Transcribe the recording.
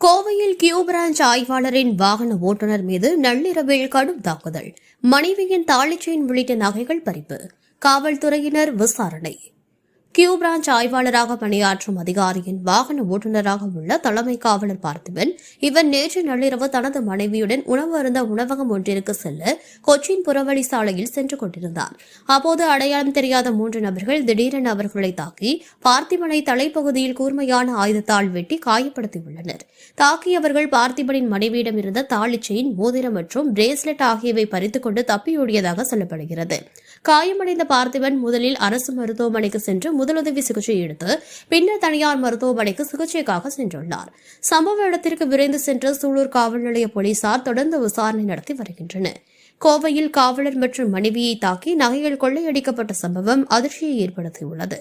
கோவையில் Q branch ஆய்வாளரின் வாகன ஓட்டுநர் மீது நள்ளிரவில் கடும் தாக்குதல், மனைவியின் தாலிச் செயின் உள்ளிட்ட நகைகள் பறிப்பு, காவல்துறையினர் விசாரணை. கியூ பிரான்ச் ஆய்வாளராக பணியாற்றும் அதிகாரியின் வாகன ஓட்டுநராக உள்ள தலைமை காவலர் பார்த்திபன், இவர் நேற்று நள்ளிரவு தனது மனைவியுடன் உணவு அருந்த உணவகம் ஒன்றிற்கு செல்ல கொச்சின் புறவழி சாலையில் சென்று கொண்டிருந்தார். அப்போது அடையாளம் தெரியாத 3 நபர்கள் திடீரென அவர்களை தாக்கி பார்த்திபனை தலைப்பகுதியில் கூர்மையான ஆயுதத்தால் வெட்டி காயப்படுத்தியுள்ளனர். தாக்கியவர்கள் பார்த்திபனின் மனைவியிடம் இருந்த தாலிச் செயின், மோதிரம் மற்றும் பிரேஸ்லெட் ஆகியவை பறித்துக் கொண்டு தப்பியோடியதாக சொல்லப்படுகிறது. காயமடைந்த பார்த்திபன் முதலில் அரசு மருத்துவமனைக்கு சென்று முதலுதவி சிகிச்சை எடுத்து பின்னர் தனியார் மருத்துவமனைக்கு சிகிச்சைக்காக சென்றுள்ளார். சம்பவ இடத்திற்கு விரைந்து சென்ற சூலூர் காவல் நிலைய போலீசார் தொடர்ந்து விசாரணை நடத்தி வருகின்றனர். கோவையில் காவலர் மற்றும் மனைவியை தாக்கி நகைகள் கொள்ளையடிக்கப்பட்ட சம்பவம் அதிர்ச்சியை ஏற்படுத்தியுள்ளது.